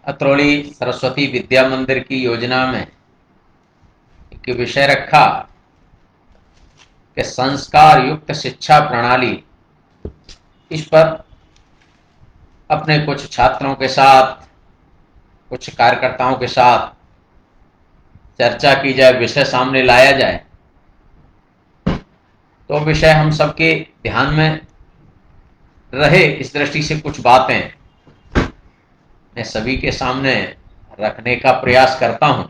अतरौली सरस्वती विद्या मंदिर की योजना में एक विषय रखा कि संस्कार युक्त शिक्षा प्रणाली। इस पर अपने कुछ छात्रों के साथ, कुछ कार्यकर्ताओं के साथ चर्चा की जाए, विषय सामने लाया जाए। तो विषय हम सबके ध्यान में रहे, इस दृष्टि से कुछ बातें मैं सभी के सामने रखने का प्रयास करता हूं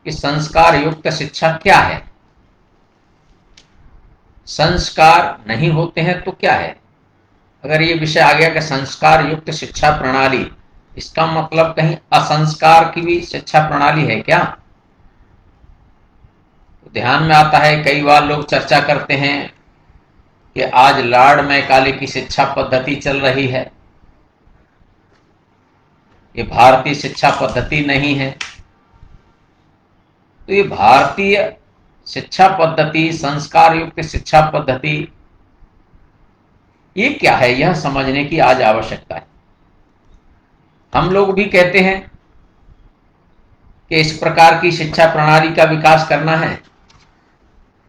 कि संस्कार युक्त शिक्षा क्या है। संस्कार नहीं होते हैं तो क्या है? अगर ये विषय आ गया कि संस्कार युक्त शिक्षा प्रणाली, इसका मतलब कहीं असंस्कार की भी शिक्षा प्रणाली है क्या? तो ध्यान में आता है, कई बार लोग चर्चा करते हैं कि आज लॉर्ड मैकाले की शिक्षा पद्धति चल रही है, ये भारतीय शिक्षा पद्धति नहीं है। तो ये भारतीय शिक्षा पद्धति, संस्कार युक्त शिक्षा पद्धति, ये क्या है, यह समझने की आज आवश्यकता है। हम लोग भी कहते हैं कि इस प्रकार की शिक्षा प्रणाली का विकास करना है।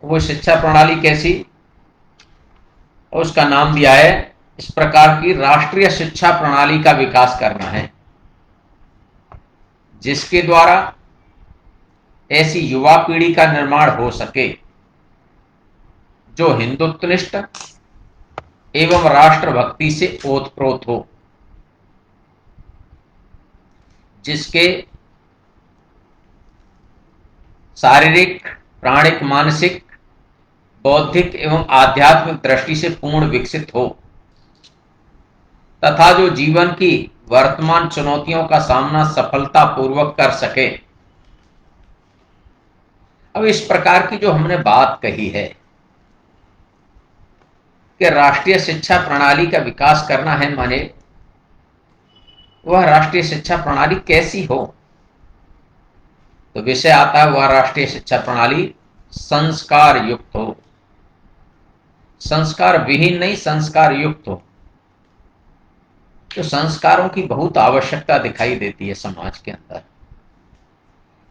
वो शिक्षा प्रणाली कैसी? और उसका नाम दिया है, इस प्रकार की राष्ट्रीय शिक्षा प्रणाली का विकास करना है, जिसके द्वारा ऐसी युवा पीढ़ी का निर्माण हो सके जो हिंदुत्वनिष्ठ एवं राष्ट्रभक्ति से ओतप्रोत हो, जिसके शारीरिक, प्राणिक, मानसिक, बौद्धिक एवं आध्यात्मिक दृष्टि से पूर्ण विकसित हो, तथा जो जीवन की वर्तमान चुनौतियों का सामना सफलतापूर्वक कर सके। अब इस प्रकार की जो हमने बात कही है कि राष्ट्रीय शिक्षा प्रणाली का विकास करना है, माने वह राष्ट्रीय शिक्षा प्रणाली कैसी हो? तो विषय आता है, वह राष्ट्रीय शिक्षा प्रणाली संस्कार युक्त हो। संस्कार विहीन नहीं, संस्कार युक्त हो। तो संस्कारों की बहुत आवश्यकता दिखाई देती है समाज के अंदर।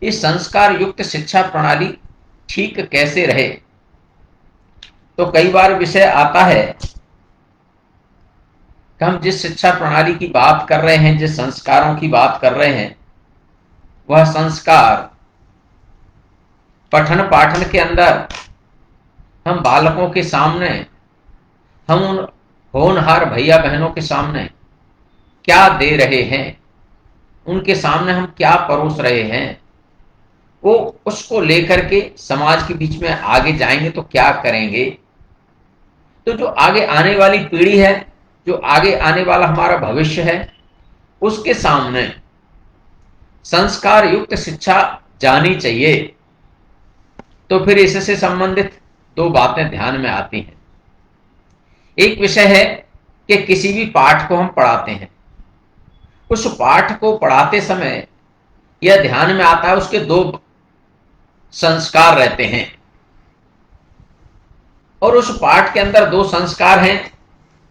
इस संस्कार युक्त शिक्षा प्रणाली ठीक कैसे रहे? तो कई बार विषय आता है कि हम जिस शिक्षा प्रणाली की बात कर रहे हैं, जिस संस्कारों की बात कर रहे हैं, वह संस्कार पठन पाठन के अंदर हम बालकों के सामने, हम उन होनहार भैया बहनों के सामने क्या दे रहे हैं, उनके सामने हम क्या परोस रहे हैं, वो उसको लेकर के समाज के बीच में आगे जाएंगे तो क्या करेंगे। तो जो आगे आने वाली पीढ़ी है, जो आगे आने वाला हमारा भविष्य है, उसके सामने संस्कार युक्त शिक्षा जानी चाहिए। तो फिर इससे संबंधित दो बातें ध्यान में आती हैं। एक विषय है कि किसी भी पाठ को हम पढ़ाते हैं, उस पाठ को पढ़ाते समय यह ध्यान में आता है, उसके दो संस्कार रहते हैं। और उस पाठ के अंदर दो संस्कार हैं।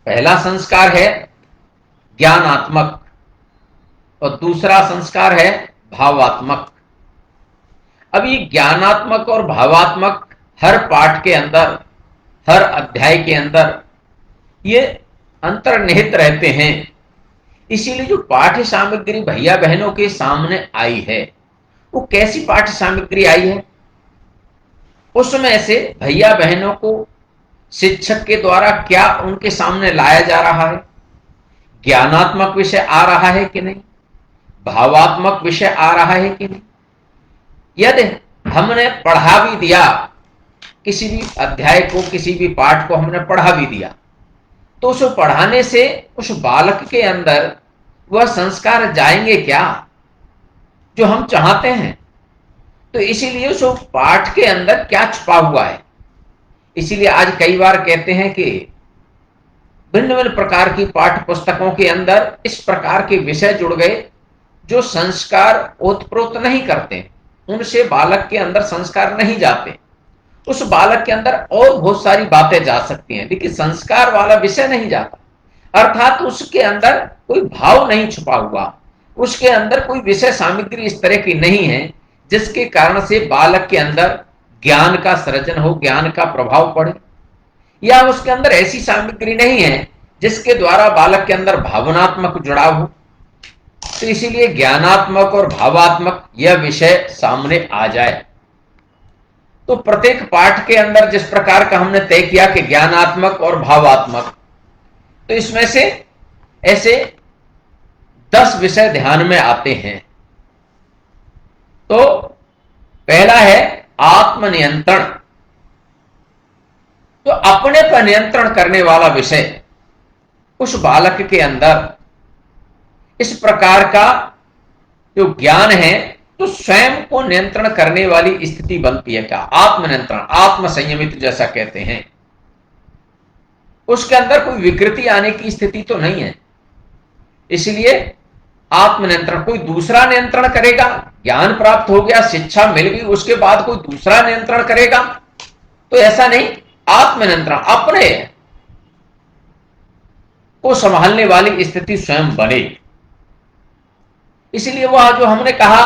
पहला संस्कार है ज्ञानात्मक और दूसरा संस्कार है भावात्मक। अब ये ज्ञानात्मक और भावात्मक हर पाठ के अंदर, हर अध्याय के अंदर ये अंतर्निहित रहते हैं। इसीलिए जो पाठ्य सामग्री भैया बहनों के सामने आई है, वो कैसी पाठ्य सामग्री आई है? उसमें से भैया बहनों को शिक्षक के द्वारा क्या उनके सामने लाया जा रहा है? ज्ञानात्मक विषय आ रहा है कि नहीं? भावात्मक विषय आ रहा है कि नहीं? यदि हमने पढ़ा भी दिया, किसी भी अध्याय को, किसी भी पाठ को हमने पढ़ा भी दिया, तो उस पढ़ाने से उस बालक के अंदर वह संस्कार जाएंगे क्या जो हम चाहते हैं? तो इसीलिए उस पाठ के अंदर क्या छुपा हुआ है। इसीलिए आज कई बार कहते हैं कि भिन्न भिन्न प्रकार की पाठ्य पुस्तकों के अंदर इस प्रकार के विषय जुड़ गए जो संस्कार ओतप्रोत नहीं करते, उनसे बालक के अंदर संस्कार नहीं जाते। उस बालक के अंदर और बहुत सारी बातें जा सकती हैं, लेकिन संस्कार वाला विषय नहीं जाता। अर्थात उसके अंदर कोई भाव नहीं छुपा हुआ, उसके अंदर कोई विषय सामग्री इस तरह की नहीं है जिसके कारण से बालक के अंदर ज्ञान का सृजन हो, ज्ञान का प्रभाव पड़े, या उसके अंदर ऐसी सामग्री नहीं है जिसके द्वारा बालक के अंदर भावनात्मक जुड़ाव हो। तो इसीलिए ज्ञानात्मक और भावात्मक यह विषय सामने आ जाए। तो प्रत्येक पाठ के अंदर जिस प्रकार का हमने तय किया कि ज्ञानात्मक और भावात्मक, तो इसमें से ऐसे 10 विषय ध्यान में आते हैं। तो पहला है आत्मनियंत्रण। तो अपने पर नियंत्रण करने वाला विषय उस बालक के अंदर इस प्रकार का जो ज्ञान है, तो स्वयं को नियंत्रण करने वाली स्थिति बनती है। क्या? आत्मनियंत्रण, आत्म संयमित जैसा कहते हैं। उसके अंदर कोई विकृति आने की स्थिति तो नहीं है। इसलिए आत्मनियंत्रण, कोई दूसरा नियंत्रण करेगा, ज्ञान प्राप्त हो गया, शिक्षा मिल गई, उसके बाद कोई दूसरा नियंत्रण करेगा, तो ऐसा नहीं। आत्मनियंत्रण, अपने को संभालने वाली स्थिति स्वयं बने। इसलिए वह जो हमने कहा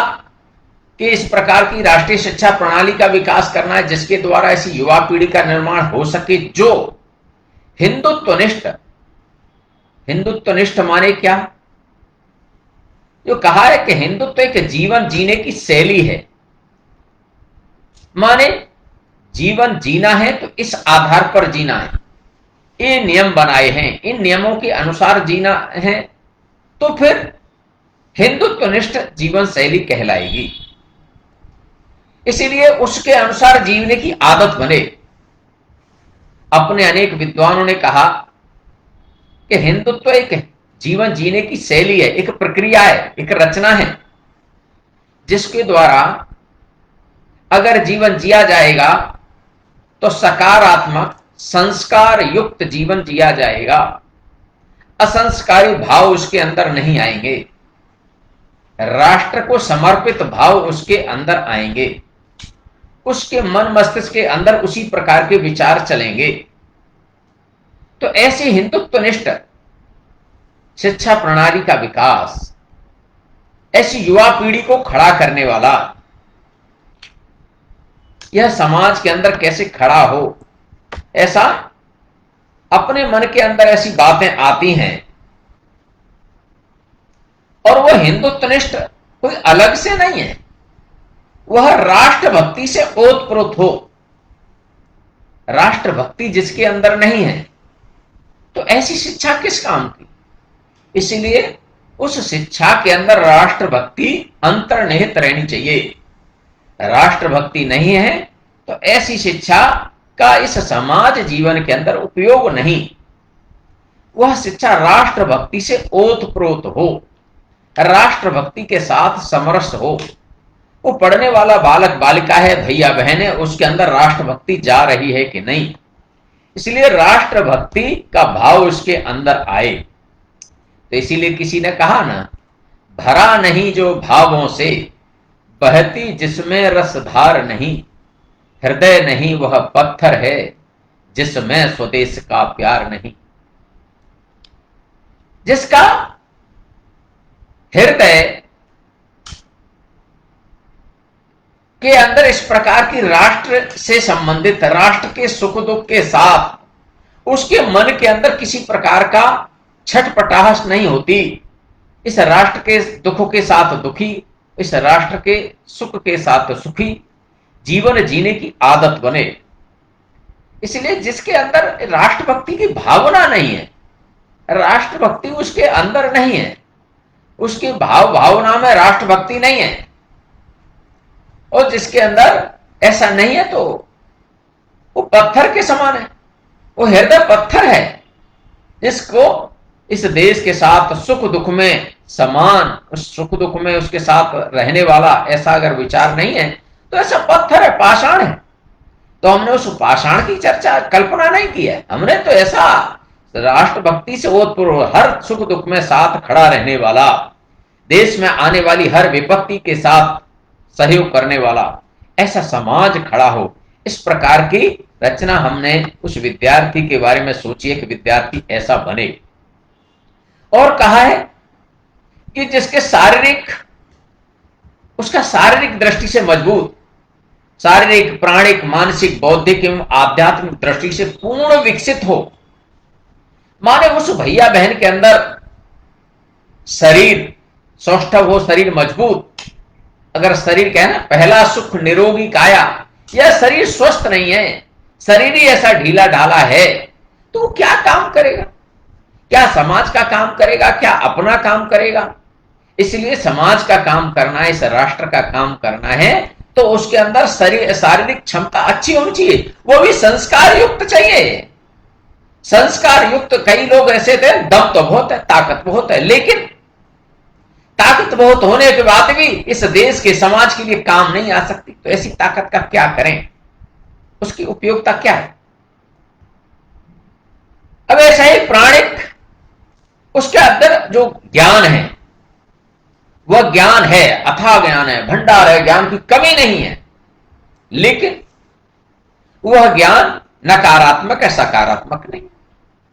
कि इस प्रकार की राष्ट्रीय शिक्षा प्रणाली का विकास करना है जिसके द्वारा ऐसी युवा पीढ़ी का निर्माण हो सके जो हिंदुत्वनिष्ठ, हिंदुत्वनिष्ठ माने क्या? जो कहा है कि हिंदुत्व एक जीवन जीने की शैली है, माने जीवन जीना है तो इस आधार पर जीना है, ये नियम बनाए हैं, इन नियमों के अनुसार जीना है, तो फिर हिंदुत्वनिष्ठ जीवन शैली कहलाएगी। इसीलिए उसके अनुसार जीने की आदत बने। अपने अनेक विद्वानों ने कहा कि हिंदुत्व एक जीवन जीने की शैली है, एक प्रक्रिया है, एक रचना है, जिसके द्वारा अगर जीवन जिया जाएगा तो सकारात्मक संस्कार युक्त जीवन जिया जाएगा। असंस्कारी भाव उसके अंदर नहीं आएंगे, राष्ट्र को समर्पित भाव उसके अंदर आएंगे, उसके मन मस्तिष्क के अंदर उसी प्रकार के विचार चलेंगे। तो ऐसी हिंदुत्वनिष्ठ शिक्षा प्रणाली का विकास, ऐसी युवा पीढ़ी को खड़ा करने वाला, यह समाज के अंदर कैसे खड़ा हो, ऐसा अपने मन के अंदर ऐसी बातें आती हैं, और वह हिंदुत्वनिष्ठ कोई अलग से नहीं है, वह राष्ट्रभक्ति से ओतप्रोत हो। राष्ट्रभक्ति जिसके अंदर नहीं है तो ऐसी शिक्षा किस काम की? इसलिए उस शिक्षा के अंदर राष्ट्रभक्ति अंतर्निहित रहनी चाहिए। राष्ट्रभक्ति नहीं है तो ऐसी शिक्षा का इस समाज जीवन के अंदर उपयोग नहीं। वह शिक्षा राष्ट्रभक्ति से ओतप्रोत हो, राष्ट्रभक्ति के साथ समरस हो। वो पढ़ने वाला बालक बालिका है, भैया बहन है, उसके अंदर राष्ट्रभक्ति जा रही है कि नहीं, इसलिए राष्ट्रभक्ति का भाव उसके अंदर आए। तो इसीलिए किसी ने कहा ना, भरा नहीं जो भावों से, बहती जिसमें रसधार नहीं, हृदय नहीं वह पत्थर है, जिसमें स्वदेश का प्यार नहीं। जिसका हृदय के अंदर इस प्रकार की राष्ट्र से संबंधित, राष्ट्र के सुख दुख के साथ उसके मन के अंदर किसी प्रकार का छटपटाहट नहीं होती, इस राष्ट्र के दुखों के साथ दुखी, इस राष्ट्र के सुख के साथ सुखी जीवन जीने की आदत बने। इसलिए जिसके अंदर राष्ट्रभक्ति की भावना नहीं है, राष्ट्रभक्ति उसके अंदर नहीं है, उसकी भावना में राष्ट्रभक्ति नहीं है, और जिसके अंदर ऐसा नहीं है तो वो पत्थर के समान है, वो हृदय पत्थर है, जिसको इस देश के साथ सुख दुख में समान, उस सुख दुख में उसके साथ रहने वाला ऐसा अगर विचार नहीं है तो ऐसा पत्थर है, पाषाण है। तो हमने उस पाषाण की चर्चा कल्पना नहीं की है, हमने तो ऐसा राष्ट्रभक्ति से ओतप्रोत, हर सुख दुख में साथ खड़ा रहने वाला, देश में आने वाली हर विपत्ति के साथ सहयोग करने वाला ऐसा समाज खड़ा हो, इस प्रकार की रचना हमने उस विद्यार्थी के बारे में सोची है कि विद्यार्थी ऐसा बने। और कहा है कि जिसके उसका शारीरिक दृष्टि से मजबूत, शारीरिक, प्राणिक, मानसिक, बौद्धिक एवं आध्यात्मिक दृष्टि से पूर्ण विकसित हो, माने उस भैया बहन के अंदर शरीर सौष्ठव हो, शरीर मजबूत। अगर शरीर क्या है ना, पहला सुख निरोगी काया, यह शरीर स्वस्थ नहीं है, शरीर ही ऐसा ढीला ढाला है, तो वो क्या काम करेगा? क्या समाज का काम करेगा? क्या अपना काम करेगा? इसलिए समाज का काम करना है, इस राष्ट्र का काम करना है, तो उसके अंदर शारीरिक क्षमता अच्छी होनी चाहिए, वो भी संस्कार युक्त चाहिए। संस्कार युक्त कई लोग ऐसे थे, दम तो बहुत है, ताकत बहुत है, लेकिन ताकत बहुत होने के बाद भी इस देश के समाज के लिए काम नहीं आ सकती, तो ऐसी ताकत का क्या करें? उसकी उपयोगिता क्या है? अब ऐसा ही प्राणिक, उसके अंदर जो ज्ञान है वह ज्ञान है, अथाह ज्ञान है, भंडार है, ज्ञान की कमी नहीं है, लेकिन वह ज्ञान नकारात्मक है, सकारात्मक नहीं।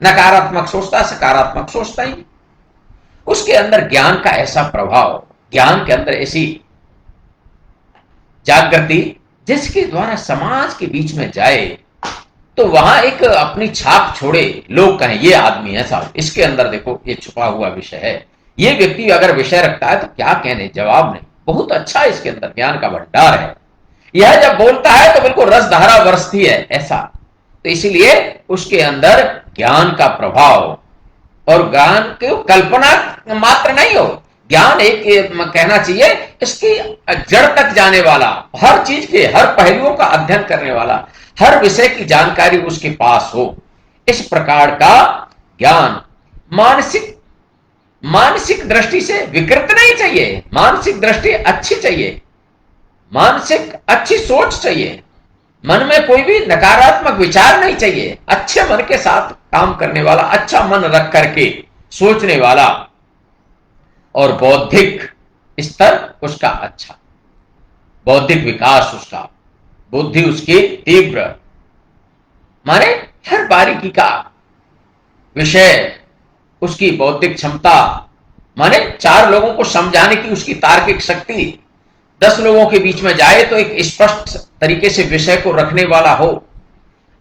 नकारात्मक सोचता, सकारात्मक सोचता ही। उसके अंदर ज्ञान का ऐसा प्रभाव, ज्ञान के अंदर ऐसी जागृति जिसके द्वारा समाज के बीच में जाए तो वहां एक अपनी छाप छोड़े, लोग कहें ये आदमी है साहब, इसके अंदर देखो ये छुपा हुआ विषय है, ये व्यक्ति अगर विषय रखता है तो क्या कहने, जवाब नहीं, बहुत अच्छा इसके अंदर ज्ञान का भंडार है, यह जब बोलता है तो बिल्कुल रस धारा बरसती है, ऐसा। तो इसीलिए उसके अंदर ज्ञान का प्रभाव, और ज्ञान की कल्पना मात्र नहीं हो, ज्ञान एक कहना चाहिए इसकी जड़ तक जाने वाला, हर चीज के हर पहलुओं का अध्ययन करने वाला, हर विषय की जानकारी उसके पास हो, इस प्रकार का ज्ञान। मानसिक दृष्टि से विकृत नहीं चाहिए, मानसिक दृष्टि अच्छी चाहिए, मानसिक अच्छी सोच चाहिए, मन में कोई भी नकारात्मक विचार नहीं चाहिए, अच्छे मन के साथ काम करने वाला, अच्छा मन रख करके सोचने वाला, और बौद्धिक स्तर उसका अच्छा, बौद्धिक विकास उसका, बुद्धि उसकी तीव्र, माने हर बारीकी का विषय उसकी बौद्धिक क्षमता, माने 4 लोगों को समझाने की उसकी तार्किक शक्ति, 10 लोगों के बीच में जाए तो एक स्पष्ट तरीके से विषय को रखने वाला हो।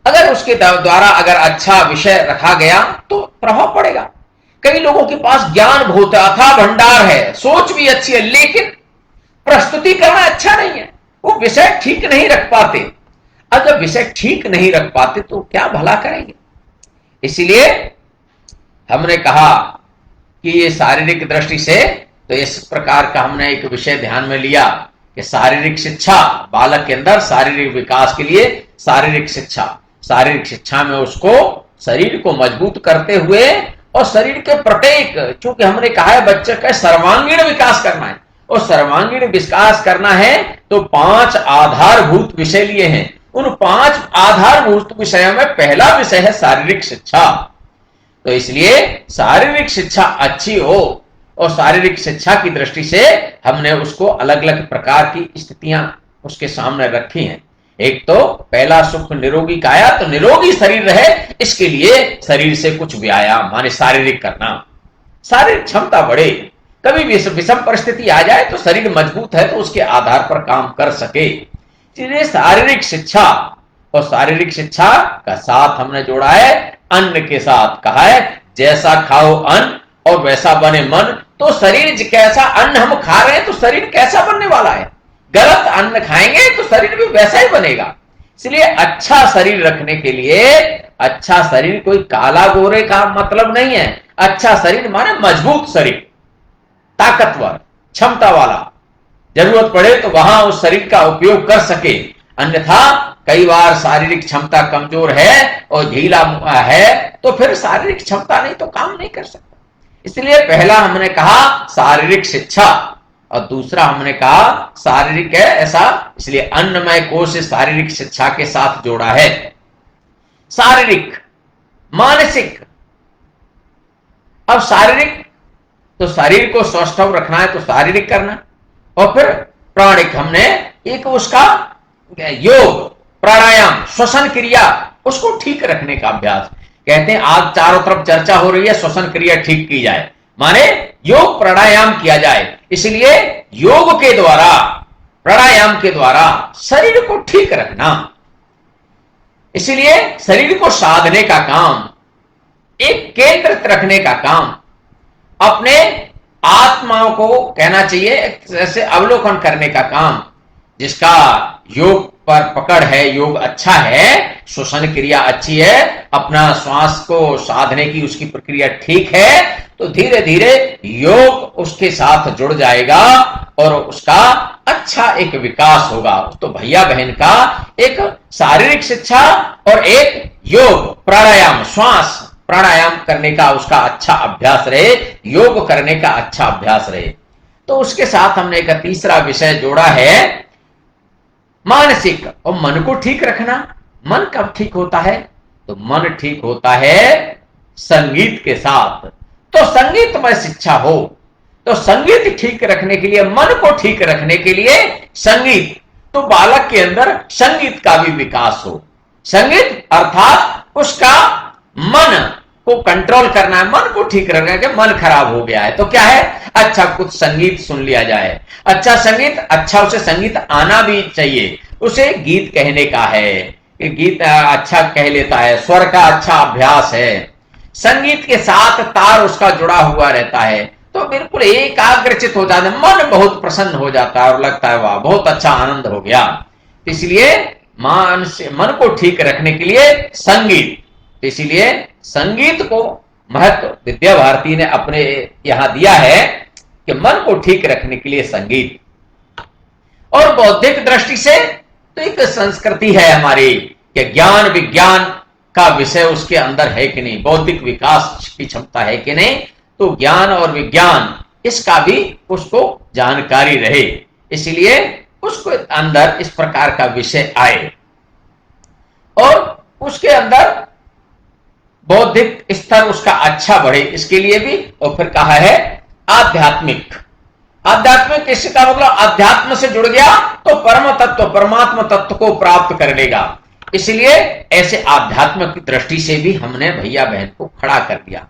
अगर उसके द्वारा अगर अच्छा विषय रखा गया तो प्रभाव पड़ेगा। कई लोगों के पास ज्ञान बहुत है, अथाह भंडार है, सोच भी अच्छी है, लेकिन प्रस्तुति करना अच्छा नहीं है, वो विषय ठीक नहीं रख पाते। अब जब विषय ठीक नहीं रख पाते तो क्या भला करेंगे? इसलिए हमने कहा कि ये शारीरिक दृष्टि से, तो इस प्रकार का हमने एक विषय ध्यान में लिया कि शारीरिक शिक्षा, बालक के अंदर शारीरिक विकास के लिए शारीरिक शिक्षा में उसको शरीर को मजबूत करते हुए, और शरीर के प्रत्येक, चूंकि हमने कहा है बच्चे का सर्वांगीण विकास करना है, और सर्वांगीण विकास करना है तो 5 आधारभूत विषय लिए हैं। उन 5 आधारभूत विषयों में पहला विषय है शारीरिक शिक्षा। तो इसलिए शारीरिक शिक्षा अच्छी हो, और शारीरिक शिक्षा की दृष्टि से हमने उसको अलग अलग प्रकार की स्थितियां उसके सामने रखी हैं। एक तो पहला सुख निरोगी काया, तो निरोगी शरीर रहे, इसके लिए शरीर से कुछ व्यायाम, माने शारीरिक करना, शारीरिक क्षमता बढ़े, कभी भी विषम परिस्थिति आ जाए तो शरीर मजबूत है तो उसके आधार पर काम कर सके। इसलिए शारीरिक शिक्षा, और शारीरिक शिक्षा का साथ हमने जोड़ा है अन्न के साथ। कहा है जैसा खाओ अन्न और वैसा बने मन, तो शरीर कैसा अन्न हम खा रहे हैं तो शरीर कैसा बनने वाला है, गलत अन्न खाएंगे तो शरीर भी वैसा ही बनेगा। इसलिए अच्छा शरीर रखने के लिए, अच्छा शरीर कोई काला गोरे का मतलब नहीं है, अच्छा शरीर माने मजबूत शरीर, ताकतवर, क्षमता वाला, जरूरत पड़े तो वहां उस शरीर का उपयोग कर सके। अन्यथा कई बार शारीरिक क्षमता कमजोर है और ढीला है तो फिर शारीरिक क्षमता नहीं तो काम नहीं कर सकता। इसलिए पहला हमने कहा शारीरिक शिक्षा, और दूसरा हमने कहा शारीरिक है ऐसा, इसलिए अन्नमय कोश शारीरिक शिक्षा के साथ जोड़ा है। शारीरिक, मानसिक। अब शारीरिक, तो शरीर को स्वस्थ रखना है तो शारीरिक करना, और फिर प्राणिक हमने एक उसका योग, प्राणायाम, श्वसन क्रिया, उसको ठीक रखने का अभ्यास। कहते हैं आज चारों तरफ चर्चा हो रही है श्वसन क्रिया ठीक की जाए, माने योग प्राणायाम किया जाए। इसलिए योग के द्वारा, प्राणायाम के द्वारा शरीर को ठीक रखना, इसलिए शरीर को साधने का काम, एक केंद्रित रखने का काम, अपने आत्माओं को कहना चाहिए जैसे अवलोकन करने का काम, जिसका योग पर पकड़ है, योग अच्छा है, श्वसन क्रिया अच्छी है, अपना श्वास को साधने की उसकी प्रक्रिया ठीक है, तो धीरे धीरे योग उसके साथ जुड़ जाएगा और उसका अच्छा एक विकास होगा। तो भैया बहन का एक शारीरिक शिक्षा और एक योग प्राणायाम, श्वास प्राणायाम करने का उसका अच्छा अभ्यास रहे, योग करने का अच्छा अभ्यास रहे। तो उसके साथ हमने एक तीसरा विषय जोड़ा है मानसिक, और मन को ठीक रखना। मन कब ठीक होता है? तो मन ठीक होता है संगीत के साथ। तो संगीतमय शिक्षा हो, तो संगीत ठीक रखने के लिए, मन को ठीक रखने के लिए संगीत, तो बालक के अंदर संगीत का भी विकास हो। संगीत अर्थात उसका मन को कंट्रोल करना है, मन को ठीक रखना है। मन खराब हो गया है तो क्या है, अच्छा कुछ संगीत सुन लिया जाए, अच्छा संगीत, अच्छा उसे संगीत आना भी चाहिए, उसे गीत कहने का है, गीत अच्छा कह लेता है, स्वर का अच्छा अभ्यास है, संगीत के साथ तार उसका जुड़ा हुआ रहता है, तो बिल्कुल एकाग्रचित हो जाता है, मन बहुत प्रसन्न हो जाता है और लगता है वाह बहुत अच्छा आनंद हो गया। इसलिए मन को ठीक रखने के लिए संगीत, इसलिए संगीत को महत्व विद्या भारती ने अपने यहां दिया है कि मन को ठीक रखने के लिए संगीत। और बौद्धिक दृष्टि से तो एक संस्कृति है हमारी कि ज्ञान विज्ञान का विषय उसके अंदर है कि नहीं, बौद्धिक विकास की क्षमता है कि नहीं, तो ज्ञान और विज्ञान इसका भी उसको जानकारी रहे, इसलिए उसको अंदर इस प्रकार का विषय आए और उसके अंदर बौद्धिक स्तर उसका अच्छा बढ़े, इसके लिए भी। और फिर कहा है आध्यात्मिक, आध्यात्मिक इसका मतलब अध्यात्म से जुड़ गया तो परम तत्व, परमात्मा तत्व को प्राप्त कर लेगा, इसलिए ऐसे आध्यात्मिक की दृष्टि से भी हमने भैया बहन को खड़ा कर दिया।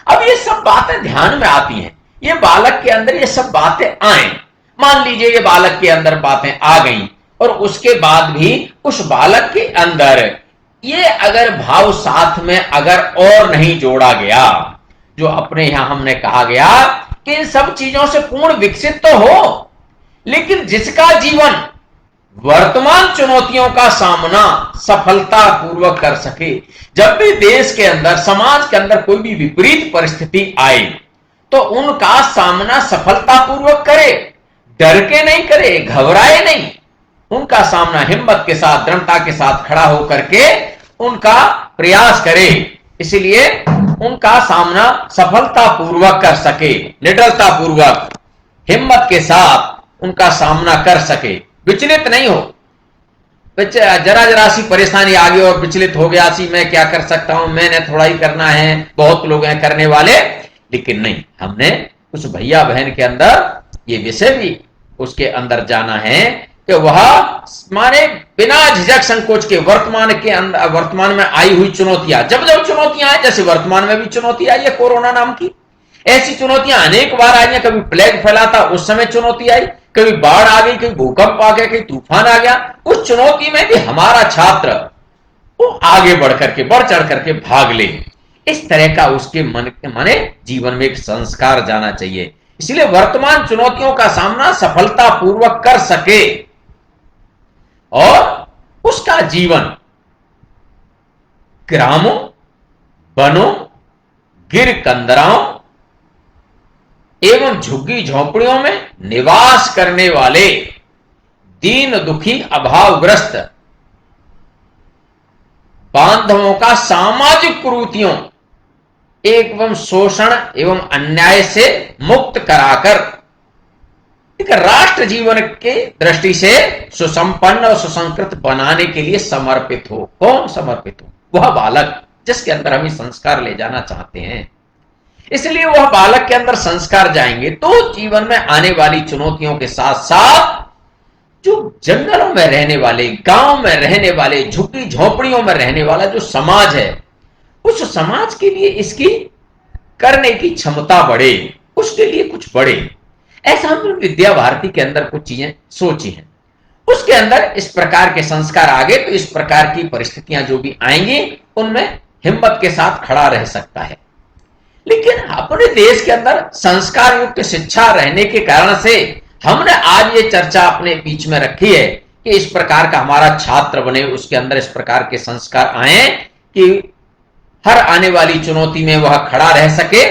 अब ये सब बातें ध्यान में आती हैं, ये बालक के अंदर ये सब बातें आए, मान लीजिए ये बालक के अंदर बातें आ गई और उसके बाद भी उस बालक के अंदर ये अगर भाव साथ में अगर और नहीं जोड़ा गया, जो अपने यहां हमने कहा गया कि इन सब चीजों से पूर्ण विकसित तो हो, लेकिन जिसका जीवन वर्तमान चुनौतियों का सामना सफलता पूर्वक कर सके, जब भी देश के अंदर समाज के अंदर कोई भी विपरीत परिस्थिति आए तो उनका सामना सफलता पूर्वक करे, डर के नहीं करे, घबराए नहीं, उनका सामना हिम्मत के साथ, दृढ़ता के साथ खड़ा होकर के उनका प्रयास करे, इसलिए उनका सामना सफलता पूर्वक कर सके, निडरता पूर्वक हिम्मत के साथ उनका सामना कर सके, विचलित नहीं हो। जरा जरा सी परेशानी आ गई और विचलित हो गया, सी मैं क्या कर सकता हूं, मैंने थोड़ा ही करना है, बहुत लोग हैं करने वाले, लेकिन नहीं, हमने उस भैया बहन के अंदर ये विषय भी उसके अंदर जाना है कि वह माने बिना झिझक संकोच के वर्तमान के अंदर, वर्तमान में आई हुई चुनौतियां, जब जब चुनौतियां आई, जैसे वर्तमान में भी चुनौती आई है कोरोना नाम की, ऐसी चुनौतियां अनेक बार आई हैं, कभी प्लेग फैला था उस समय चुनौती आई, कभी बाढ़ आ गई, कभी भूकंप आ गया, कभी तूफान आ गया, उस चुनौती में भी हमारा छात्र वो आगे बढ़ चढ़ करके भाग ले, इस तरह का उसके मन के माने जीवन में एक संस्कार जाना चाहिए, इसलिए वर्तमान चुनौतियों का सामना सफलता पूर्वक कर सके और उसका जीवन ग्रामों, वनों, गिर कंदराओं एवं झुग्गी झोंपड़ियों में निवास करने वाले दीन दुखी अभावग्रस्त बांधवों का सामाजिक कुरीतियों एवं शोषण एवं अन्याय से मुक्त कराकर एक राष्ट्र जीवन के दृष्टि से सुसंपन्न और सुसंकृत बनाने के लिए समर्पित हो। कौन समर्पित हो? वह बालक जिसके अंदर हम संस्कार ले जाना चाहते हैं, इसलिए वह बालक के अंदर संस्कार जाएंगे तो जीवन में आने वाली चुनौतियों के साथ साथ जो जंगलों में रहने वाले, गांव में रहने वाले, झुग्गी झोपड़ियों में रहने वाला जो समाज है, उस समाज के लिए इसकी करने की क्षमता बढ़े, उसके लिए कुछ बढ़े। ऐसा हमने विद्या भारती के अंदर कुछ चीजें सोची हैं। उसके अंदर इस प्रकार के संस्कार आ गए तो इस प्रकार की परिस्थितियां जो भी आएंगी उनमें हिम्मत के साथ खड़ा रह सकता है। लेकिन अपने देश के अंदर संस्कार युक्त शिक्षा रहने के कारण से हमने आज ये चर्चा अपने बीच में रखी है कि इस प्रकार का हमारा छात्र बने, उसके अंदर इस प्रकार के संस्कार आए कि हर आने वाली चुनौती में वह खड़ा रह सके।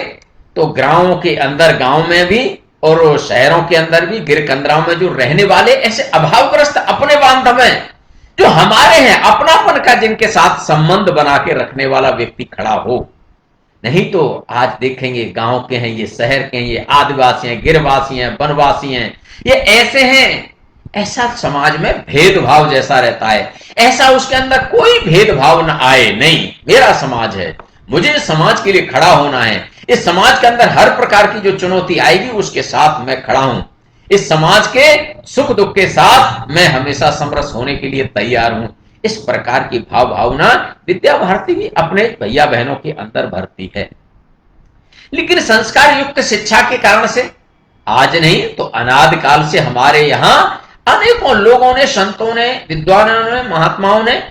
तो गांवों के अंदर, गांव में भी और शहरों के अंदर भी, गिर कंदराओं में जो रहने वाले ऐसे अभावग्रस्त अपने बांधव हैं जो हमारे हैं, अपनापन का जिनके साथ संबंध बना के रखने वाला व्यक्ति खड़ा हो। नहीं तो आज देखेंगे गांव के हैं, ये शहर के हैं, ये आदिवासी हैं, गिरवासी हैं, वनवासी हैं, ये ऐसे हैं। ऐसा समाज में भेदभाव जैसा रहता है, ऐसा उसके अंदर कोई भेदभाव न आए। नहीं, मेरा समाज है, मुझे समाज के लिए खड़ा होना है। इस समाज के अंदर हर प्रकार की जो चुनौती आएगी उसके साथ मैं खड़ा हूं। इस समाज के सुख दुख के साथ मैं हमेशा समरस होने के लिए तैयार हूं। इस प्रकार की भावना विद्या भारती भी अपने भैया बहनों के अंदर भरती है। लेकिन संस्कार युक्त शिक्षा के कारण से आज नहीं तो अनादि काल से हमारे यहां अनेकों लोगों ने, संतों ने, विद्वानों ने, महात्माओं ने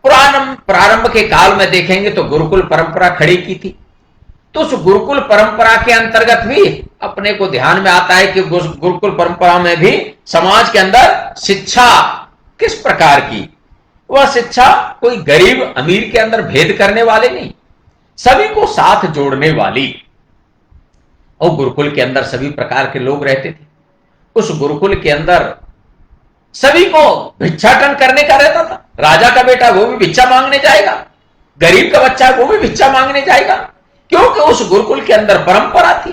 प्रारंभ के काल में देखेंगे तो गुरुकुल परंपरा खड़ी की थी। तो उस गुरुकुल परंपरा के अंतर्गत भी अपने को ध्यान में आता है कि गुरुकुल परंपरा में भी समाज के अंदर शिक्षा किस प्रकार की, वह शिक्षा कोई गरीब अमीर के अंदर भेद करने वाले नहीं, सभी को साथ जोड़ने वाली। और गुरुकुल के अंदर सभी प्रकार के लोग रहते थे। उस गुरुकुल के अंदर सभी को भिक्षाटन करने का रहता था। राजा का बेटा वो भी भिक्षा मांगने जाएगा, गरीब का बच्चा वो भी भिक्षा मांगने जाएगा, क्योंकि उस गुरुकुल के अंदर परंपरा थी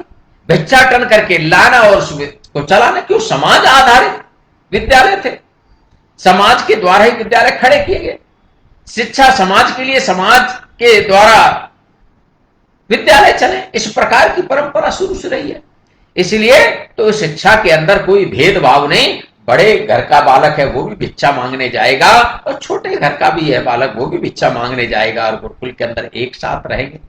भिक्षाटन करके लाना और उसको चलाना। क्यों? समाज आधारित विद्यालय थे, समाज के द्वारा ही विद्यालय खड़े किए गए। शिक्षा समाज के लिए, समाज के द्वारा विद्यालय चले, इस प्रकार की परंपरा शुरू से रही है। इसलिए तो शिक्षा के अंदर कोई भेदभाव नहीं। बड़े घर का बालक है वो भी भिक्षा मांगने जाएगा और छोटे घर का भी है बालक वो भी भिक्षा मांगने जाएगा और गुरुकुल के अंदर एक साथ रहेंगे।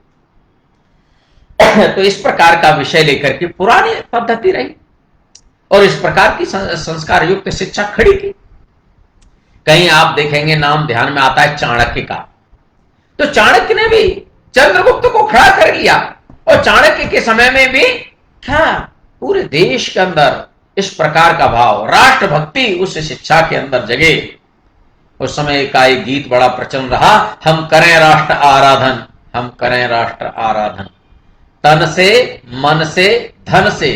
तो इस प्रकार का विषय लेकर के पुरानी पद्धति रही और इस प्रकार की संस्कार युक्त शिक्षा खड़ी की। कहीं आप देखेंगे नाम ध्यान में आता है चाणक्य का। तो चाणक्य ने भी चंद्रगुप्त को खड़ा कर लिया और चाणक्य के समय में भी क्या पूरे देश के अंदर इस प्रकार का भाव, राष्ट्रभक्ति उस शिक्षा के अंदर जगे। उस समय का एक गीत बड़ा प्रचलित रहा, हम करें राष्ट्र आराधन, हम करें राष्ट्र आराधन, तन से, मन से, धन से,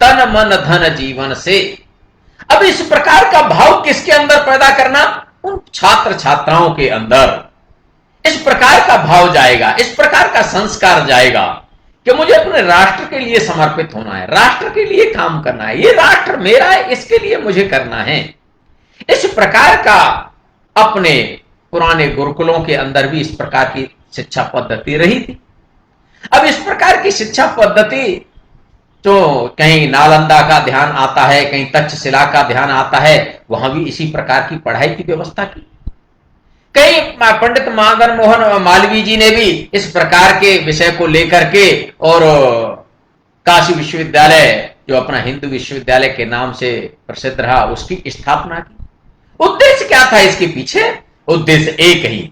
तन मन धन जीवन से। अब इस प्रकार का भाव किसके अंदर पैदा करना? उन छात्र छात्राओं के अंदर इस प्रकार का भाव जाएगा, इस प्रकार का संस्कार जाएगा कि मुझे अपने राष्ट्र के लिए समर्पित होना है, राष्ट्र के लिए काम करना है, ये राष्ट्र मेरा है, इसके लिए मुझे करना है। इस प्रकार का अपने पुराने गुरुकुलों के अंदर भी इस प्रकार की शिक्षा पद्धति रही थी। अब इस प्रकार की शिक्षा पद्धति तो कहीं नालंदा का ध्यान आता है, कहीं तक्षशिला का ध्यान आता है, वहां भी इसी प्रकार की पढ़ाई की व्यवस्था की। कई पंडित मदन मोहन मालवीय जी ने भी इस प्रकार के विषय को लेकर के और काशी विश्वविद्यालय जो अपना हिंदू विश्वविद्यालय के नाम से प्रसिद्ध रहा उसकी स्थापना की। उद्देश्य क्या था इसके पीछे? उद्देश्य एक ही,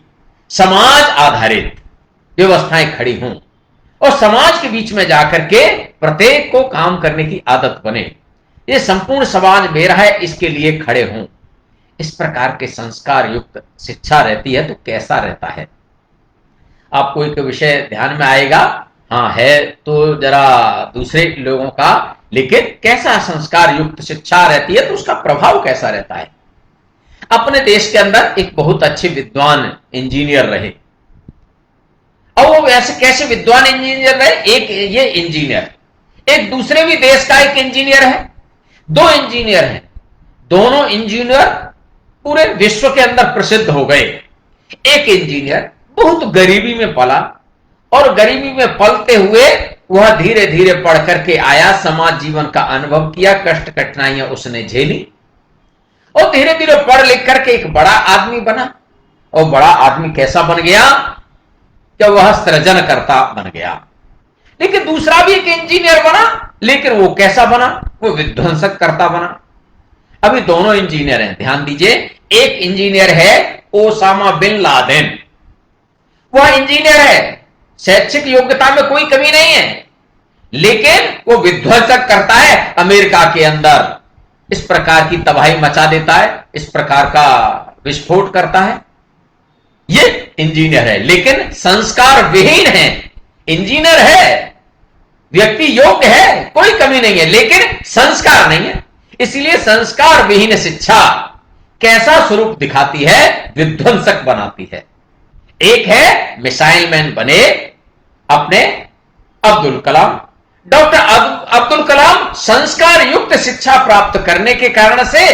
समाज आधारित व्यवस्थाएं खड़ी हों और समाज के बीच में जाकर के प्रत्येक को काम करने की आदत बने। ये संपूर्ण समाज मेरा है, इसके लिए खड़े हों। इस प्रकार के संस्कार युक्त शिक्षा रहती है तो कैसा रहता है? आपको एक विषय ध्यान में आएगा, हाँ है तो जरा दूसरे लोगों का, लेकिन कैसा संस्कार युक्त शिक्षा रहती है तो उसका प्रभाव कैसा रहता है? अपने देश के अंदर एक बहुत अच्छे विद्वान इंजीनियर रहे और वो वैसे कैसे विद्वान इंजीनियर रहे? एक ये इंजीनियर, एक दूसरे भी देश का एक इंजीनियर है, दो इंजीनियर हैं, दोनों इंजीनियर पूरे विश्व के अंदर प्रसिद्ध हो गए। एक इंजीनियर बहुत गरीबी में पला और गरीबी में पलते हुए वह धीरे धीरे पढ़ करके आया, समाज जीवन का अनुभव किया, कष्ट कठिनाइयां उसने झेली और धीरे धीरे पढ़ लिख करके एक बड़ा आदमी बना। और बड़ा आदमी कैसा बन गया? कि वह सृजनकर्ता बन गया। लेकिन दूसरा भी एक इंजीनियर बना, लेकिन वो कैसा बना? वो विध्वंसक करता बना। अभी दोनों इंजीनियर हैं, ध्यान दीजिए। एक इंजीनियर है ओसामा बिन लादेन, वह इंजीनियर है, शैक्षिक योग्यता में कोई कमी नहीं है, लेकिन वो विध्वंसक करता है अमेरिका के अंदर, इस प्रकार की तबाही मचा देता है, इस प्रकार का विस्फोट करता है। ये इंजीनियर है, लेकिन संस्कार विहीन है। इंजीनियर है, व्यक्ति योग्य है, कोई कमी नहीं है, लेकिन संस्कार नहीं है। इसलिए संस्कार विहीन शिक्षा कैसा स्वरूप दिखाती है? विध्वंसक बनाती है। एक है मिसाइल मैन बने अपने अब्दुल कलाम। डॉक्टर अब्दुल कलाम संस्कार युक्त शिक्षा प्राप्त करने के कारण से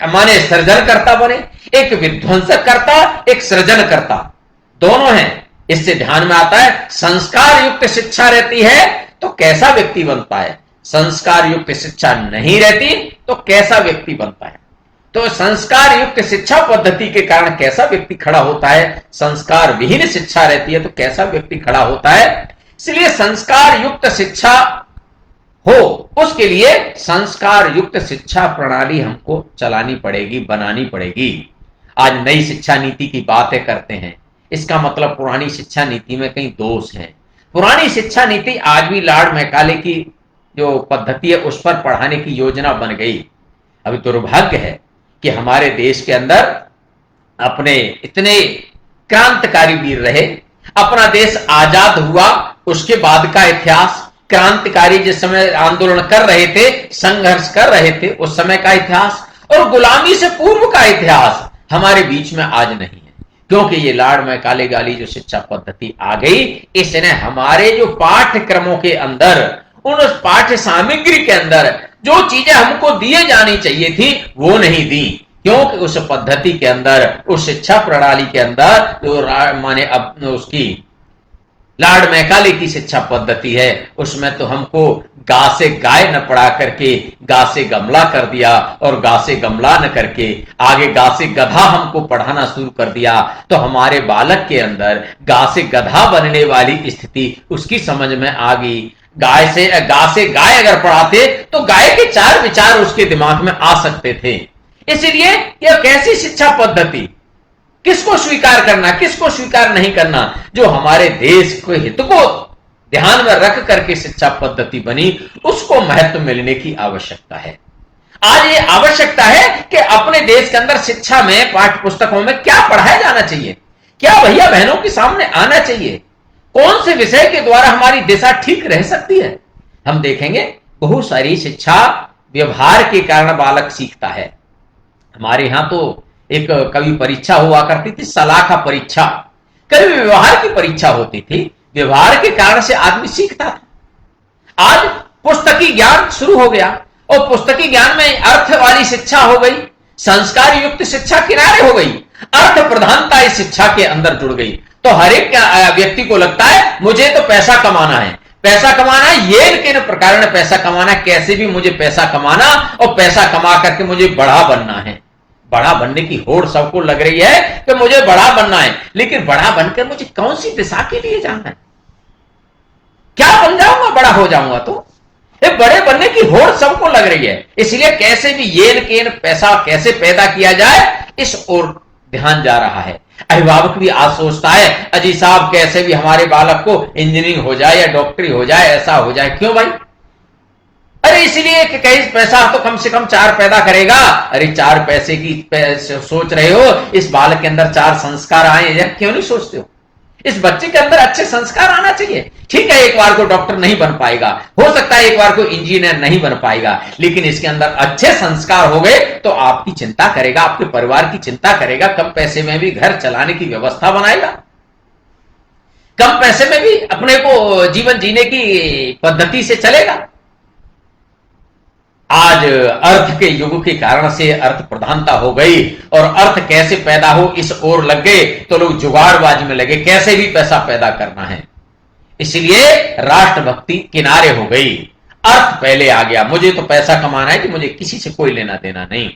माने सृजनकर्ता बने। एक विध्वंसक करता, एक सृजनकर्ता, दोनों हैं। इससे ध्यान में आता है संस्कार युक्त शिक्षा रहती है तो कैसा व्यक्ति बनता है, संस्कार युक्त शिक्षा नहीं रहती तो कैसा व्यक्ति बनता है। तो संस्कार युक्त शिक्षा पद्धति के कारण कैसा व्यक्ति खड़ा होता है, संस्कार विहीन शिक्षा रहती है तो कैसा व्यक्ति खड़ा होता है। इसलिए संस्कार युक्त शिक्षा हो, उसके लिए संस्कार युक्त शिक्षा प्रणाली हमको चलानी पड़ेगी, बनानी पड़ेगी। आज नई शिक्षा नीति की बातें करते हैं, इसका मतलब पुरानी शिक्षा नीति में कई दोष हैं। पुरानी शिक्षा नीति आज भी लॉर्ड मैकाले की जो पद्धति है उस पर पढ़ाने की योजना बन गई। अभी दुर्भाग्य है कि हमारे देश के अंदर अपने इतने क्रांतिकारी वीर रहे, अपना देश आजाद हुआ, उसके बाद का इतिहास, क्रांतिकारी जिस समय आंदोलन कर रहे थे, संघर्ष कर रहे थे, उस समय का इतिहास और गुलामी से पूर्व का इतिहास हमारे बीच में आज नहीं है। क्योंकि ये लॉर्ड मैकाले वाली जो शिक्षा पद्धति आ गई, इसने हमारे जो पाठ्यक्रमों के अंदर, उन पाठ्य सामग्री के अंदर जो चीजें हमको दिए जानी चाहिए थी वो नहीं दी। क्योंकि उस पद्धति के अंदर, उस शिक्षा प्रणाली के अंदर जो माने अब उसकी लॉर्ड मैकाले की शिक्षा पद्धति है, उसमें तो हमको गा से गाय न पढ़ा करके गा से गमला कर दिया, और गा से गमला न करके आगे गा से गधा हमको पढ़ाना शुरू कर दिया। तो हमारे बालक के अंदर गा से गधा बनने वाली स्थिति उसकी समझ में आ गई। गा से गाय अगर पढ़ाते तो गाय के 4 विचार उसके दिमाग में आ सकते थे। इसलिए यह कैसी शिक्षा पद्धति, किसको स्वीकार करना, किसको स्वीकार नहीं करना, जो हमारे देश के हित को ध्यान में रख करके शिक्षा पद्धति बनी, उसको महत्व मिलने की आवश्यकता है। आज ये आवश्यकता है कि अपने देश के अंदर शिक्षा में, पाठ्य पुस्तकों में क्या पढ़ाया जाना चाहिए, क्या भैया बहनों के सामने आना चाहिए, कौन से विषय के द्वारा हमारी दिशा ठीक रह सकती है। हम देखेंगे बहुत सारी शिक्षा व्यवहार के कारण बालक सीखता है। हमारे यहां तो एक कभी परीक्षा हुआ करती थी, सलाखा परीक्षा, कभी व्यवहार की परीक्षा होती थी, व्यवहार के कारण से आदमी सीखता था। आज पुस्तकी ज्ञान शुरू हो गया और पुस्तकी ज्ञान में अर्थ वाली शिक्षा हो गई, संस्कार युक्त शिक्षा किनारे हो गई, अर्थ प्रधानता इस शिक्षा के अंदर जुड़ गई। तो हर एक व्यक्ति को लगता है मुझे तो पैसा कमाना है, पैसा कमाना है, ये किन प्रकार में पैसा कमाना है, कैसे भी मुझे पैसा कमाना और पैसा कमा करके मुझे बड़ा बनना है। बड़ा बनने की होड़ सबको लग रही है कि मुझे बड़ा बनना है, लेकिन बड़ा बनकर मुझे कौन सी दिशा के लिए जाना है, क्या बन जाऊंगा बड़ा हो जाऊंगा। तो ये बड़े बनने की होड़ सबको लग रही है। इसलिए कैसे भी येन केन पैसा कैसे पैदा किया जाए, इस ओर ध्यान जा रहा है। अभिभावक भी आज सोचता है अजी साहब कैसे भी हमारे बालक को इंजीनियरिंग हो जाए या डॉक्टरी हो जाए, ऐसा हो जाए। क्यों भाई? अरे इसलिए कि कहीं पैसा तो कम से कम 4 पैदा करेगा। अरे 4 पैसे की सोच रहे हो, इस बालक के अंदर 4 संस्कार आए, या क्यों नहीं सोचते हो? इस बच्चे के अंदर अच्छे संस्कार आना चाहिए। ठीक है, एक बार को डॉक्टर नहीं बन पाएगा, हो सकता है एक बार को इंजीनियर नहीं बन पाएगा, लेकिन इसके अंदर अच्छे संस्कार हो गए तो आपकी चिंता करेगा, आपके परिवार की चिंता करेगा, कम पैसे में भी घर चलाने की व्यवस्था बनाएगा, कम पैसे में भी अपने को जीवन जीने की पद्धति से चलेगा। आज अर्थ के युग के कारण से अर्थ प्रधानता हो गई और अर्थ कैसे पैदा हो इस ओर लग गए तो लोग जुगाड़बाजी में लगे, कैसे भी पैसा पैदा करना है। इसलिए राष्ट्रभक्ति किनारे हो गई, अर्थ पहले आ गया, मुझे तो पैसा कमाना है कि मुझे किसी से कोई लेना देना नहीं।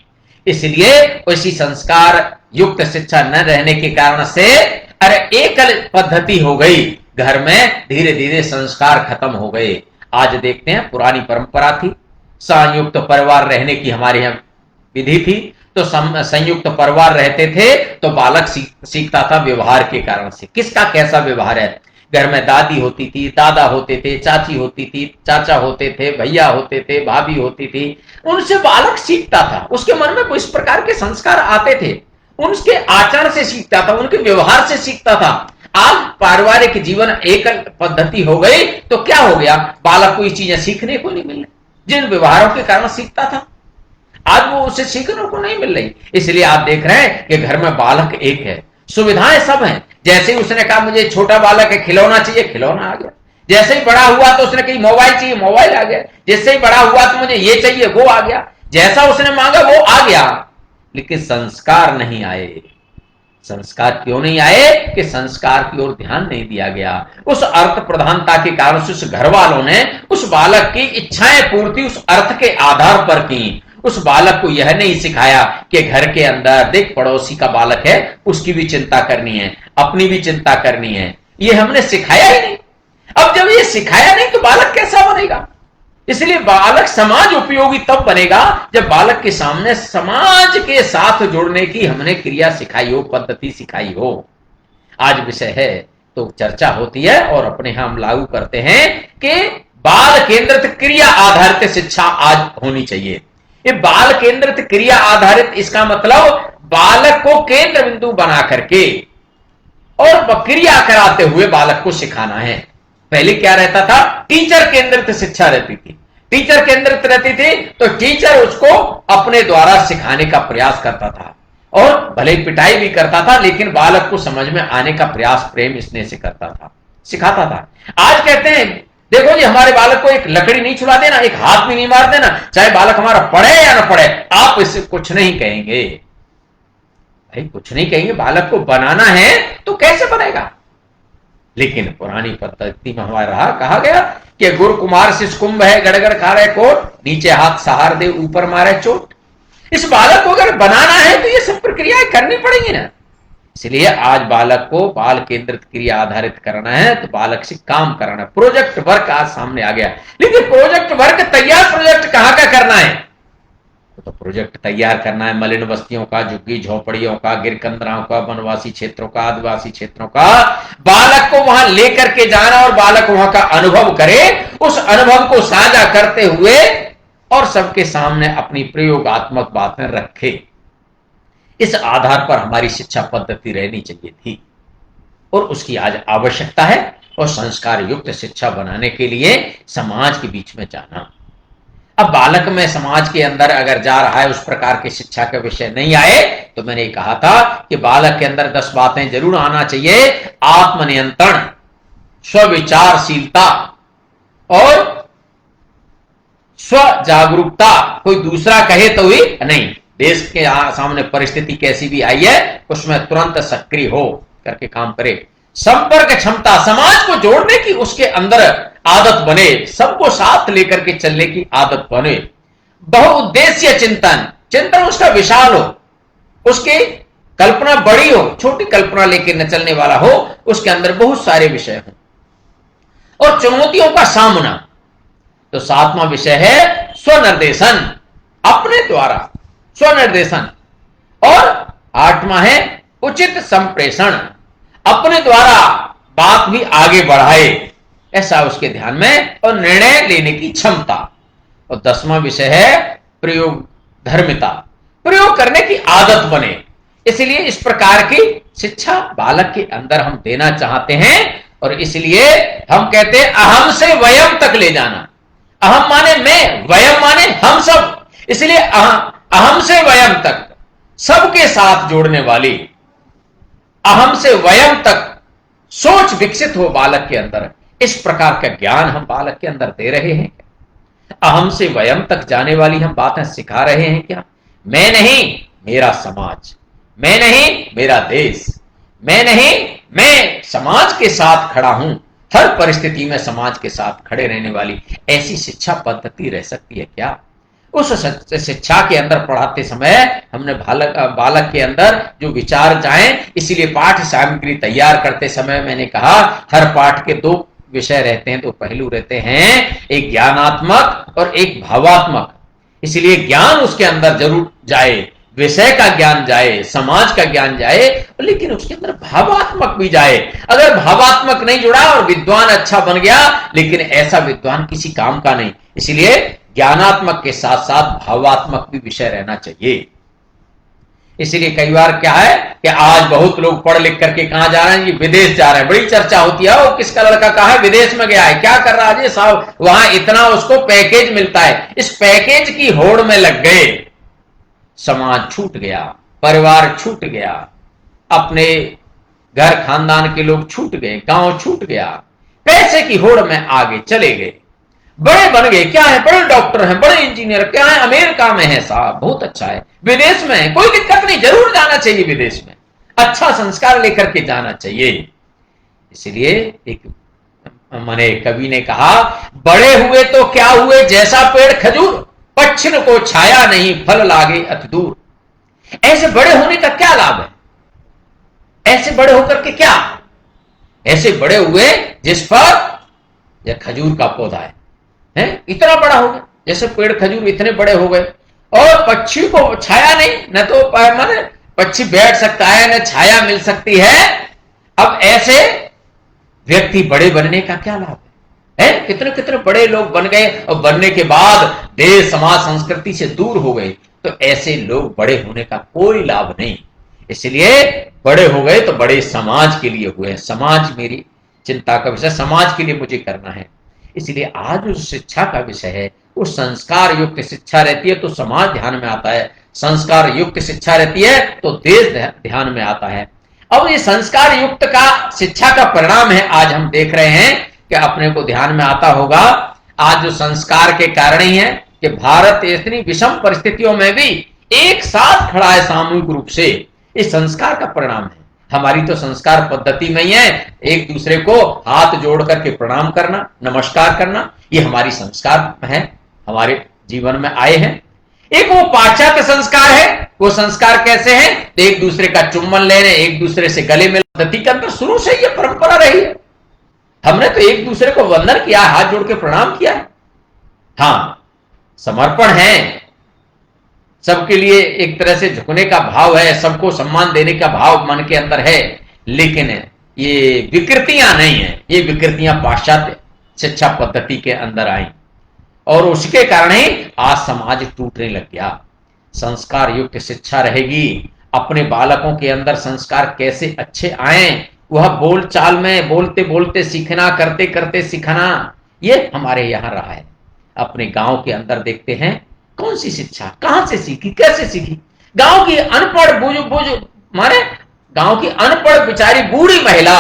इसलिए उसी संस्कार युक्त शिक्षा न रहने के कारण से अरे एकल पद्धति हो गई घर में धीरे धीरे संस्कार खत्म हो गए। आज देखते हैं, पुरानी परंपरा थी, संयुक्त परिवार रहने की हमारे यहाँ विधि थी, तो संयुक्त परिवार रहते थे तो बालक सीखता था व्यवहार के कारण से, किसका कैसा व्यवहार है। घर में दादी होती थी, दादा होते थे, चाची होती थी, चाचा होते थे, भैया होते थे, भाभी होती थी, उनसे बालक सीखता था, उसके मन में इस प्रकार के संस्कार आते थे, उनके आचरण से सीखता था, उनके व्यवहार से सीखता था। आज पारिवारिक जीवन एक पद्धति हो गई तो क्या हो गया, बालक को ये चीजें सीखने को नहीं मिल रही, जिन व्यवहारों के कारण सीखता था आज वो उसे सीखने को नहीं मिल रही। इसलिए आप देख रहे हैं कि घर में बालक एक है, सुविधाएं सब हैं। जैसे ही उसने कहा मुझे छोटा बालक है, खिलौना चाहिए, खिलौना आ गया। जैसे ही बड़ा हुआ तो उसने कही मोबाइल चाहिए, मोबाइल आ गया। जैसे ही बड़ा हुआ तो मुझे ये चाहिए, वो आ गया। जैसा उसने मांगा वो आ गया, लेकिन संस्कार नहीं आए। संस्कार क्यों नहीं आए कि संस्कार की ओर ध्यान नहीं दिया गया। उस अर्थ प्रधानता के कारण से उस घर वालों ने उस बालक की इच्छाएं पूर्ति उस अर्थ के आधार पर की। उस बालक को यह नहीं सिखाया कि घर के अंदर देख पड़ोसी का बालक है, उसकी भी चिंता करनी है, अपनी भी चिंता करनी है, ये हमने सिखाया ही नहीं। अब जब ये सिखाया नहीं तो बालक कैसा बनेगा। इसलिए बालक समाज उपयोगी तब बनेगा जब बालक के सामने समाज के साथ जुड़ने की हमने क्रिया सिखाई हो, पद्धति सिखाई हो। आज विषय है तो चर्चा होती है और अपने यहां हम लागू करते हैं कि बाल केंद्रित क्रिया आधारित शिक्षा आज होनी चाहिए। ये बाल केंद्रित क्रिया आधारित, इसका मतलब बालक को केंद्र बिंदु बना करके और क्रिया कराते हुए बालक को सिखाना है। पहले क्या रहता था, टीचर केंद्रित शिक्षा रहती थी। टीचर केंद्रित रहती थी तो टीचर उसको अपने द्वारा सिखाने का प्रयास करता था और भले पिटाई भी करता था, लेकिन बालक को समझ में आने का प्रयास प्रेम स्नेह से करता था, सिखाता था। आज कहते हैं देखो जी हमारे बालक को एक लकड़ी नहीं छुड़ा देना, एक हाथ भी नहीं मार देना, चाहे बालक हमारा पढ़े या ना पढ़े, आप इससे कुछ नहीं कहेंगे। भाई कुछ नहीं कहेंगे, बालक को बनाना है तो कैसे बनेगा। लेकिन पुरानी पद्धति में हमारा रहा, कहा गया कि गुरु कुमार शिष कुंभ है, गड़गड़ खा रहे कोट, नीचे हाथ सहार दे ऊपर मारे चोट। इस बालक को अगर बनाना है तो ये सब प्रक्रियाएं करनी पड़ेंगी ना। इसलिए आज बालक को बाल केंद्रित क्रिया आधारित करना है तो बालक से काम कराना है। प्रोजेक्ट वर्क आज सामने आ गया, लेकिन प्रोजेक्ट वर्क तैयार प्रोजेक्ट कहां का करना है। तो प्रोजेक्ट तैयार करना है मलिन बस्तियों का, झुग्गी झोपड़ियों का, गिरकंदराओं का, वनवासी क्षेत्रों का, आदिवासी क्षेत्रों का। बालक को वहां लेकर के जाना और बालक वहां का अनुभव करे, उस अनुभव को साझा करते हुए और सबके सामने अपनी प्रयोगात्मक बातें रखे। इस आधार पर हमारी शिक्षा पद्धति रहनी चाहिए थी और उसकी आज आवश्यकता है। और संस्कार युक्त शिक्षा बनाने के लिए समाज के बीच में जाना। अब बालक में समाज के अंदर अगर जा रहा है उस प्रकार की शिक्षा का विषय नहीं आए तो मैंने कहा था कि बालक के अंदर 10 बातें जरूर आना चाहिए। आत्मनियंत्रण, स्वविचारशीलता और स्व जागरूकता। कोई दूसरा कहे तो ही नहीं, देश के सामने परिस्थिति कैसी भी आई है उसमें तुरंत सक्रिय हो करके काम करे। संपर्क क्षमता, समाज को जोड़ने की उसके अंदर आदत बने, सबको साथ लेकर के चलने की आदत बने। बहुउद्देश्य चिंतन, चिंतन उसका विशाल हो, उसकी कल्पना बड़ी हो, छोटी कल्पना लेकर न चलने वाला हो, उसके अंदर बहुत सारे विषय हो। और चुनौतियों का सामना। तो 7वां विषय है स्वनिर्देशन, अपने द्वारा स्वनिर्देशन। और 8वां है उचित संप्रेषण, अपने द्वारा बात भी आगे बढ़ाए, ऐसा उसके ध्यान में, और निर्णय लेने की क्षमता। और 10वां विषय है प्रयोग धर्मिता, प्रयोग करने की आदत बने। इसलिए इस प्रकार की शिक्षा बालक के अंदर हम देना चाहते हैं और इसलिए हम कहते हैं अहम से वयम तक ले जाना। अहम माने मैं, वयम माने हम सब। इसलिए अहम से वयम तक सबके साथ जोड़ने वाली, अहम से वयम तक सोच विकसित हो बालक के अंदर, इस प्रकार का ज्ञान हम बालक के अंदर दे रहे हैं। अहम से वयम तक जाने वाली हम बातें सिखा रहे हैं क्या। मैं नहीं मेरा समाज, मैं नहीं मेरा देश, मैं नहीं मैं समाज के साथ खड़ा हूं, हर परिस्थिति में समाज के साथ खड़े रहने वाली ऐसी शिक्षा पद्धति रह सकती है क्या। उस शिक्षा के अंदर पढ़ाते समय हमने बालक के अंदर जो विचार जाए, इसीलिए पाठ सामग्री तैयार करते समय मैंने कहा हर पाठ के 2 विषय रहते हैं, 2 पहलू रहते हैं, एक ज्ञानात्मक और एक भावात्मक। इसलिए ज्ञान उसके अंदर जरूर जाए, विषय का ज्ञान जाए, समाज का ज्ञान जाए, लेकिन उसके अंदर भावात्मक भी जाए। अगर भावात्मक नहीं जुड़ा और विद्वान अच्छा बन गया, लेकिन ऐसा विद्वान किसी काम का नहीं। इसलिए ज्ञानात्मक के साथ साथ भावात्मक भी विषय रहना चाहिए। इसलिए कई बार क्या है कि आज बहुत लोग पढ़ लिख करके कहां जा रहे हैं, विदेश जा रहे हैं, बड़ी चर्चा होती है, वो किसका लड़का कहा है विदेश में गया है, क्या कर रहा है साहब, वहां इतना उसको पैकेज मिलता है। इस पैकेज की होड़ में लग गए, समाज छूट गया, परिवार छूट गया, अपने घर खानदान के लोग छूट गए, गांव छूट गया, पैसे की होड़ में आगे चले गए, बड़े बन गए, क्या है बड़े डॉक्टर हैं, बड़े इंजीनियर, क्या है अमेरिका में है साहब, बहुत अच्छा है, विदेश में है, कोई दिक्कत नहीं, जरूर जाना चाहिए विदेश में, अच्छा संस्कार लेकर के जाना चाहिए। इसलिए एक माने कवि ने कहा, बड़े हुए तो क्या हुए जैसा पेड़ खजूर, पक्षिण को छाया नहीं फल लागे अति दूर। ऐसे बड़े होने का क्या लाभ है, ऐसे बड़े होकर के क्या, ऐसे बड़े हुए जिस पर यह खजूर का पौधा है, इतना बड़ा हो गया, जैसे पेड़ खजूर इतने बड़े हो गए, और पक्षी को छाया नहीं, न तो माने पक्षी बैठ सकता है, न छाया मिल सकती है। अब ऐसे व्यक्ति बड़े बनने का क्या लाभ है? कितने कितने बड़े लोग बन गए और बनने के बाद देश समाज संस्कृति से दूर हो गए, तो ऐसे लोग बड़े होने का कोई लाभ नहीं। इसलिए बड़े हो गए तो बड़े समाज के लिए हुए, समाज मेरी चिंता का विषय, समाज के लिए मुझे करना है। इसलिए आज जो शिक्षा का विषय है वो संस्कार युक्त शिक्षा रहती है तो समाज ध्यान में आता है, संस्कार युक्त शिक्षा रहती है तो देश ध्यान में आता है। अब ये संस्कार युक्त का शिक्षा का परिणाम है, आज हम देख रहे हैं कि अपने को ध्यान में आता होगा, आज जो संस्कार के कारण ही है कि भारत इतनी विषम परिस्थितियों में भी एक साथ खड़ा है सामूहिक रूप से, इस संस्कार का परिणाम है। हमारी तो संस्कार पद्धति में ही है, एक दूसरे को हाथ जोड़ करके प्रणाम करना, नमस्कार करना, ये हमारी संस्कार है, हमारे जीवन में आए हैं। एक वो पाश्चात्य संस्कार है, वो संस्कार कैसे है, तो एक दूसरे का चुम्बन लेने, एक दूसरे से गले मिलने, पद्धति के अंदर शुरू से ये परंपरा रही है। हमने तो एक दूसरे को वंदन किया, हाथ जोड़ के प्रणाम किया है। हाँ, समर्पण है, सबके लिए एक तरह से झुकने का भाव है, सबको सम्मान देने का भाव मन के अंदर है, लेकिन ये विकृतियां नहीं है, ये विकृतियां पाश्चात्य शिक्षा पद्धति के अंदर आई और उसके कारण ही आज समाज टूटने लग गया। संस्कार युक्त शिक्षा रहेगी, अपने बालकों के अंदर संस्कार कैसे अच्छे आए, वह बोल चाल में बोलते बोलते सीखना, करते करते सीखना, ये हमारे यहां रहा है। अपने गांव के अंदर देखते हैं कौन सी शिक्षा कहां से सीखी, कैसे सीखी। गांव की अनपढ़ बुझ माने गांव की अनपढ़ बेचारी बूढ़ी महिला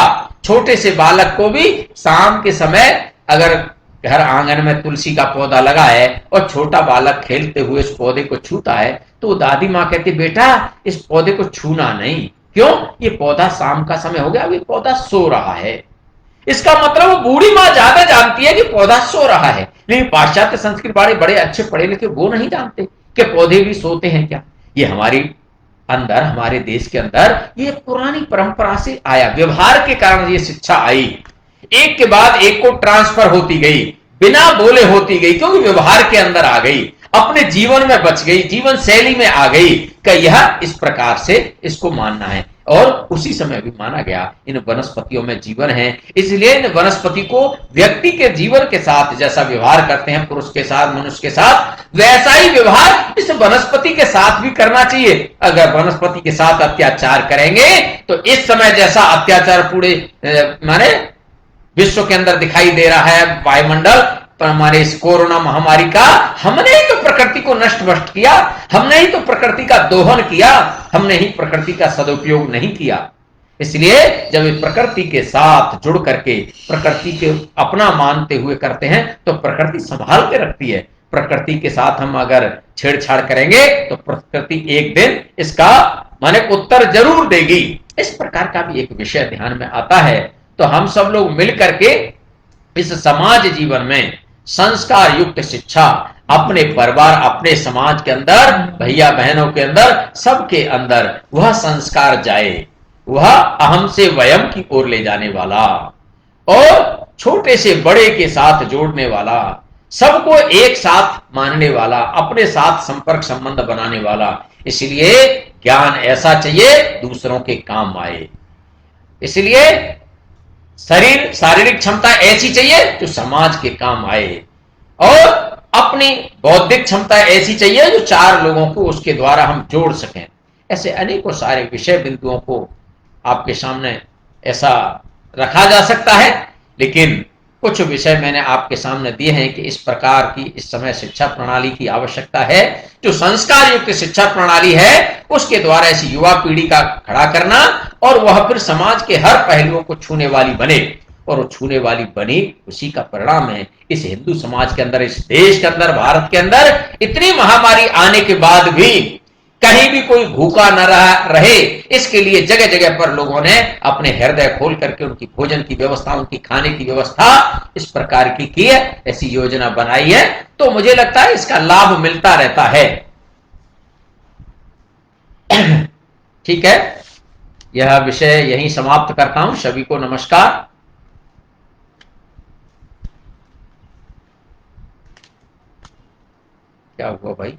छोटे से बालक को भी शाम के समय अगर घर आंगन में तुलसी का पौधा लगा है और छोटा बालक खेलते हुए इस पौधे को छूता है तो दादी माँ कहती बेटा इस पौधे को छूना नहीं, क्यों, ये पौधा शाम का समय हो गया, अभी पौधा सो रहा है। इसका मतलब वो बूढ़ी माँ ज्यादा जानती है कि पौधा सो रहा है, लेकिन पाश्चात्य संस्कृति वाले बड़े अच्छे पढ़े लिखे वो नहीं जानते कि पौधे भी सोते हैं क्या। ये हमारी अंदर, हमारे देश के अंदर ये पुरानी परंपरा से आया, व्यवहार के कारण ये शिक्षा आई, एक के बाद एक को ट्रांसफर होती गई, बिना बोले होती गई, क्योंकि व्यवहार के अंदर आ गई, अपने जीवन में बच गई, जीवन शैली में आ गई कि यह इस प्रकार से इसको मानना है। और उसी समय भी माना गया इन वनस्पतियों में जीवन है, इसलिए इन वनस्पति को व्यक्ति के जीवन के साथ जैसा व्यवहार करते हैं पुरुष के साथ, मनुष्य के साथ, वैसा ही व्यवहार इस वनस्पति के साथ भी करना चाहिए। अगर वनस्पति के साथ अत्याचार करेंगे तो इस समय जैसा अत्याचार पूरे माने विश्व के अंदर दिखाई दे रहा है, वायुमंडल पर हमारे इस कोरोना महामारी का, हमने ही तो प्रकृति को नष्ट भ्रष्ट किया, हमने ही तो प्रकृति का दोहन किया, हमने ही प्रकृति का सदुपयोग नहीं किया। इसलिए जब प्रकृति के साथ जुड़ करके प्रकृति के अपना मानते हुए करते हैं तो प्रकृति संभाल के रखती है। प्रकृति के साथ हम अगर छेड़छाड़ करेंगे तो प्रकृति एक दिन इसका माने उत्तर जरूर देगी। इस प्रकार का भी एक विषय ध्यान में आता है। तो हम सब लोग मिल करके इस समाज जीवन में संस्कार युक्त शिक्षा अपने परिवार, अपने समाज के अंदर, भैया बहनों के अंदर, सबके अंदर वह संस्कार जाए, वह अहम से वयम की ओर ले जाने वाला और छोटे से बड़े के साथ जोड़ने वाला, सबको एक साथ मानने वाला, अपने साथ संपर्क संबंध बनाने वाला। इसलिए ज्ञान ऐसा चाहिए दूसरों के काम आए। इसलिए शारीरिक क्षमता ऐसी चाहिए जो समाज के काम आए और अपनी बौद्धिक क्षमता ऐसी चाहिए जो चार लोगों को उसके द्वारा हम जोड़ सकें। ऐसे अनेकों सारे विषय बिंदुओं को आपके सामने ऐसा रखा जा सकता है, लेकिन कुछ विषय मैंने आपके सामने दिए हैं कि इस प्रकार की इस समय शिक्षा प्रणाली की आवश्यकता है। जो संस्कार युक्त शिक्षा प्रणाली है उसके द्वारा ऐसी युवा पीढ़ी का खड़ा करना और वह फिर समाज के हर पहलुओं को छूने वाली बने, और वो छूने वाली बनी, उसी का परिणाम है इस हिंदू समाज के अंदर, इस देश के अंदर, भारत के अंदर इतनी महामारी आने के बाद भी कहीं भी कोई भूखा न रहे, इसके लिए जगह जगह पर लोगों ने अपने हृदय खोल करके उनकी भोजन की व्यवस्था, उनकी खाने की व्यवस्था इस प्रकार की है, ऐसी योजना बनाई है। तो मुझे लगता है इसका लाभ मिलता रहता है। ठीक है, यह विषय यहीं समाप्त करता हूं। सभी को नमस्कार। क्या हुआ भाई?